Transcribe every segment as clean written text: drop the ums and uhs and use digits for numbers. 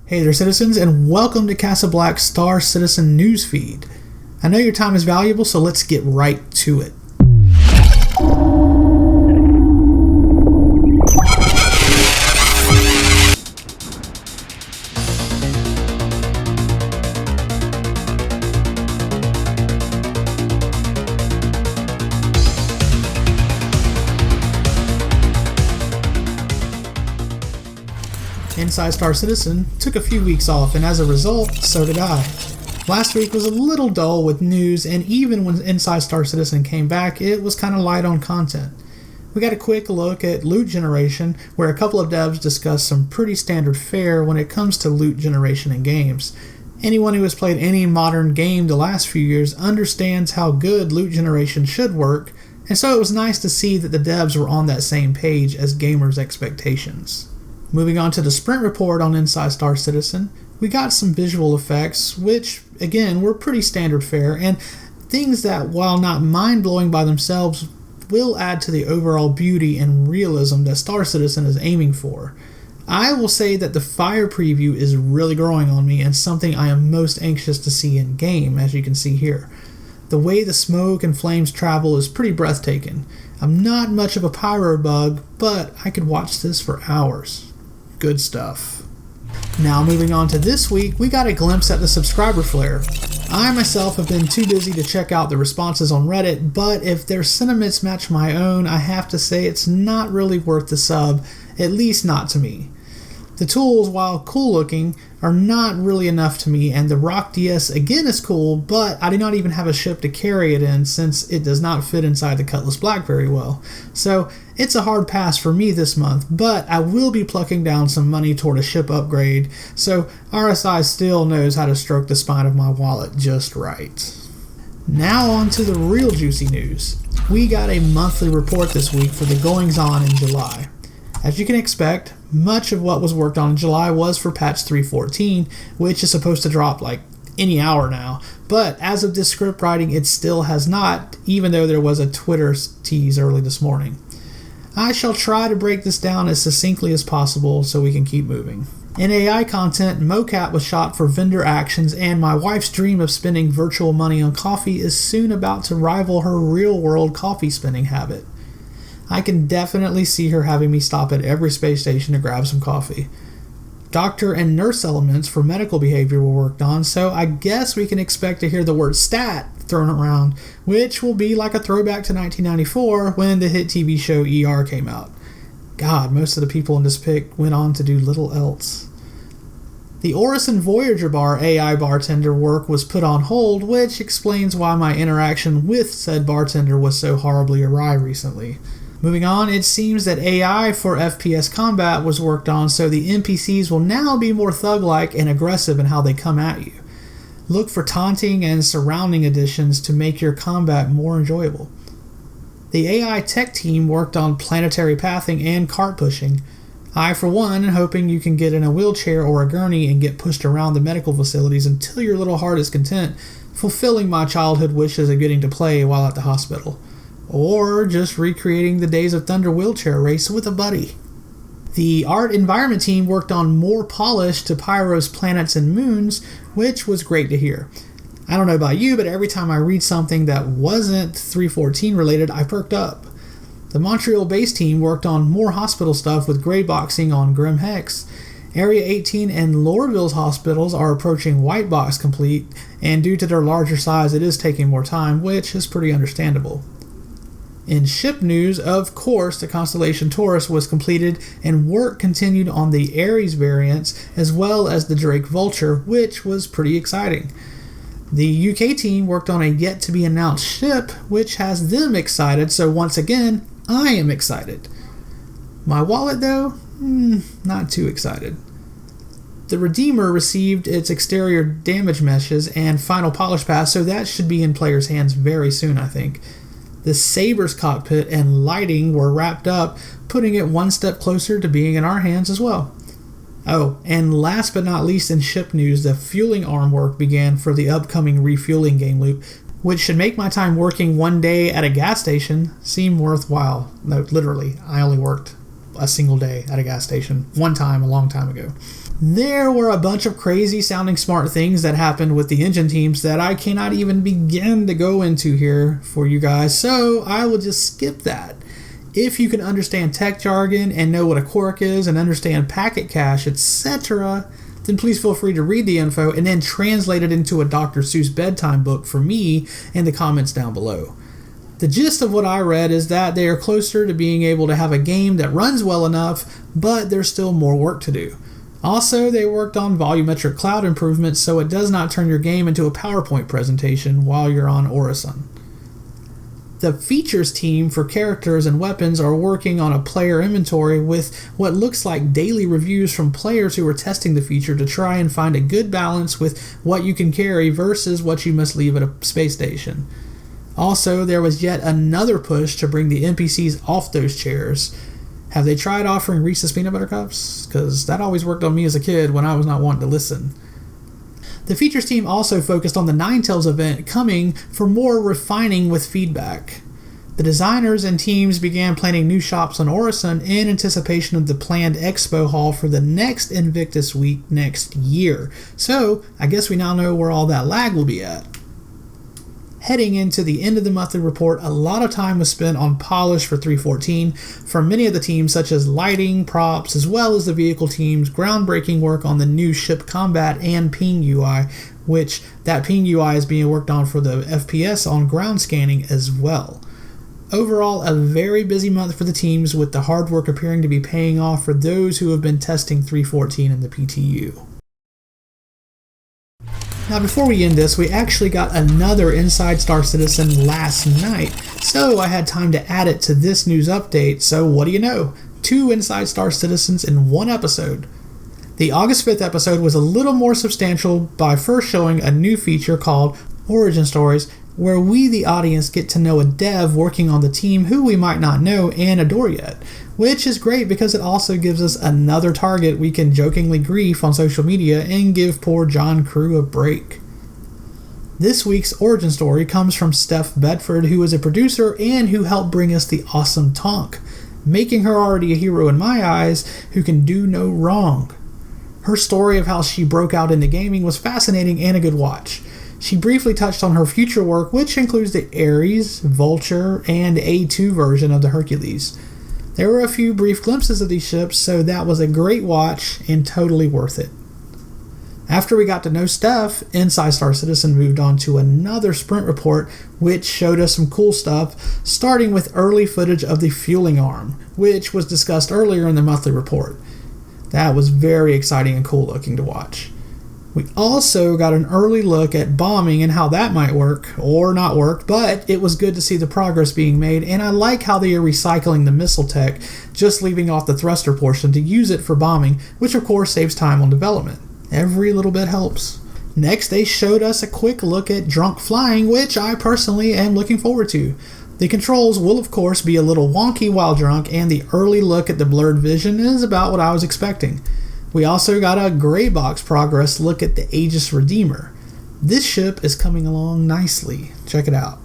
Hey there, citizens, and welcome to CasaBLACK's Star Citizen newsfeed. I know your time is valuable, so let's get right to it. Inside Star Citizen took a few weeks off, and as a result, so did I. Last week was a little dull with news, and even when Inside Star Citizen came back, it was kind of light on content. We got a quick look at loot generation, where a couple of devs discussed some pretty standard fare when it comes to loot generation in games. Anyone who has played any modern game the last few years understands how good loot generation should work, and so it was nice to see that the devs were on that same page as gamers' expectations. Moving on to the sprint report on Inside Star Citizen, we got some visual effects, which, again, were pretty standard fare, and things that, while not mind-blowing by themselves, will add to the overall beauty and realism that Star Citizen is aiming for. I will say that the fire preview is really growing on me and something I am most anxious to see in-game, as you can see here. The way the smoke and flames travel is pretty breathtaking. I'm not much of a pyro bug, but I could watch this for hours. Good stuff. Now moving on to this week, we got a glimpse at the subscriber flare. I myself have been too busy to check out the responses on Reddit, but if their sentiments match my own, I have to say it's not really worth the sub, at least not to me. The tools, while cool looking, are not really enough to me, and the Rock DS again is cool, but I do not even have a ship to carry it in since it does not fit inside the Cutlass Black very well. So it's a hard pass for me this month, but I will be plucking down some money toward a ship upgrade, so RSI still knows how to stroke the spine of my wallet just right. Now on to the real juicy news. We got a monthly report this week for the goings-on in July. As you can expect, much of what was worked on in July was for patch 3.14, which is supposed to drop like any hour now, but as of this script writing, it still has not, even though there was a Twitter tease early this morning. I shall try to break this down as succinctly as possible so we can keep moving. In AI content, mocap was shot for vendor actions, and my wife's dream of spending virtual money on coffee is soon about to rival her real-world coffee spending habit. I can definitely see her having me stop at every space station to grab some coffee. Doctor and nurse elements for medical behavior were worked on, so I guess we can expect to hear the word stat thrown around, which will be like a throwback to 1994 when the hit TV show ER came out. God, most of the people in this pic went on to do little else. The Orison Voyager Bar AI bartender work was put on hold, which explains why my interaction with said bartender was so horribly awry recently. Moving on, it seems that AI for FPS combat was worked on, so the NPCs will now be more thug-like and aggressive in how they come at you. Look for taunting and surrounding additions to make your combat more enjoyable. The AI tech team worked on planetary pathing and cart pushing. I, for one, am hoping you can get in a wheelchair or a gurney and get pushed around the medical facilities until your little heart is content, fulfilling my childhood wishes of getting to play while at the hospital. Or just recreating the Days of Thunder wheelchair race with a buddy. The art environment team worked on more polish to Pyro's planets and moons, which was great to hear. I don't know about you, but every time I read something that wasn't 3.14 related, I perked up. The Montreal base team worked on more hospital stuff with gray boxing on Grim Hex. Area 18 and Lorville's hospitals are approaching white box complete, and due to their larger size, it is taking more time, which is pretty understandable. In ship news, of course, the Constellation Taurus was completed and work continued on the Ares variants as well as the Drake Vulture, which was pretty exciting. The UK team worked on a yet-to-be-announced ship, which has them excited, so once again, I am excited. My wallet, though, not too excited. The Redeemer received its exterior damage meshes and final polish pass, so that should be in players' hands very soon, I think. The Saber's cockpit and lighting were wrapped up, putting it one step closer to being in our hands as well. Oh, and last but not least in ship news, the fueling arm work began for the upcoming Refueling game loop, which should make my time working one day at a gas station seem worthwhile. No, literally, I only worked a single day at a gas station one time a long time ago. There were a bunch of crazy sounding smart things that happened with the engine teams that I cannot even begin to go into here for you guys, so I will just skip that. If you can understand tech jargon and know what a quirk is and understand packet cache, etc., then please feel free to read the info and then translate it into a Dr. Seuss bedtime book for me in the comments down below. The gist of what I read is that they are closer to being able to have a game that runs well enough, but there's still more work to do. Also, they worked on volumetric cloud improvements so it does not turn your game into a PowerPoint presentation while you're on Orison. The features team for characters and weapons are working on a player inventory with what looks like daily reviews from players who are testing the feature to try and find a good balance with what you can carry versus what you must leave at a space station. Also, there was yet another push to bring the NPCs off those chairs. Have they tried offering Reese's Peanut Butter Cups? Because that always worked on me as a kid when I was not wanting to listen. The features team also focused on the Ninetales event coming for more refining with feedback. The designers and teams began planning new shops on Orison in anticipation of the planned expo hall for the next Invictus Week next year. So, I guess we now know where all that lag will be at. Heading into the end of the monthly report, a lot of time was spent on polish for 3.14 from many of the teams such as lighting, props, as well as the vehicle teams, groundbreaking work on the new ship combat and ping UI, which that ping UI is being worked on for the FPS on ground scanning as well. Overall, a very busy month for the teams, with the hard work appearing to be paying off for those who have been testing 3.14 in the PTU. Now before we end this, we actually got another Inside Star Citizen last night, so I had time to add it to this news update. So what do you know? 2 Inside Star Citizens in one episode. The August 5th episode was a little more substantial by first showing a new feature called Origin Stories, where we, the audience, get to know a dev working on the team who we might not know and adore yet, which is great because it also gives us another target we can jokingly grief on social media and give poor John Crew a break. This week's origin story comes from STEPH Bedford, who is a producer and who helped bring us the awesome Tonk, making her already a hero in my eyes who can do no wrong. Her story of how she broke out into gaming was fascinating and a good watch. She briefly touched on her future work, which includes the Ares, Vulture, and A2 version of the Hercules. There were a few brief glimpses of these ships, so that was a great watch and totally worth it. After we got to know Steph, Inside Star Citizen moved on to another sprint report, which showed us some cool stuff, starting with early footage of the fueling arm, which was discussed earlier in the monthly report. That was very exciting and cool looking to watch. We also got an early look at bombing and how that might work, or not work, but it was good to see the progress being made, and I like how they are recycling the missile tech, just leaving off the thruster portion to use it for bombing, which of course saves time on development. Every little bit helps. Next, they showed us a quick look at drunk flying, which I personally am looking forward to. The controls will of course be a little wonky while drunk, and the early look at the blurred vision is about what I was expecting. We also got a gray box progress look at the Aegis Redeemer. This ship is coming along nicely. Check it out.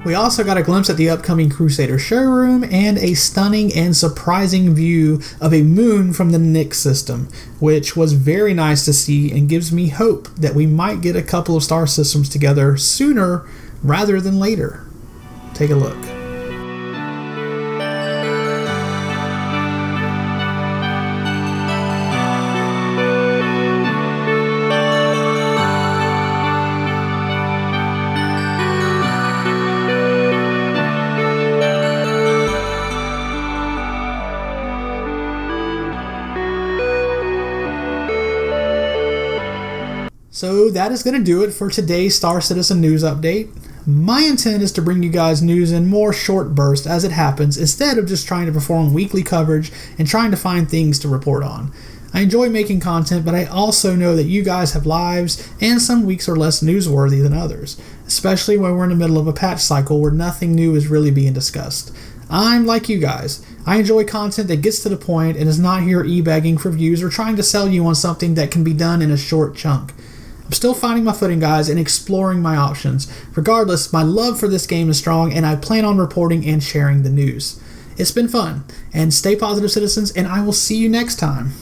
We also got a glimpse at the upcoming Crusader showroom and a stunning and surprising view of a moon from the Nyx System, which was very nice to see and gives me hope that we might get a couple of star systems together sooner rather than later. Take a look. So that is going to do it for today's Star Citizen news update. My intent is to bring you guys news in more short bursts as it happens, instead of just trying to perform weekly coverage and trying to find things to report on. I enjoy making content, but I also know that you guys have lives, and some weeks are less newsworthy than others, especially when we're in the middle of a patch cycle where nothing new is really being discussed. I'm like you guys. I enjoy content that gets to the point and is not here e-begging for views or trying to sell you on something that can be done in a short chunk. I'm still finding my footing, guys, and exploring my options. Regardless, my love for this game is strong, and I plan on reporting and sharing the news. It's been fun, and stay positive, citizens, and I will see you next time.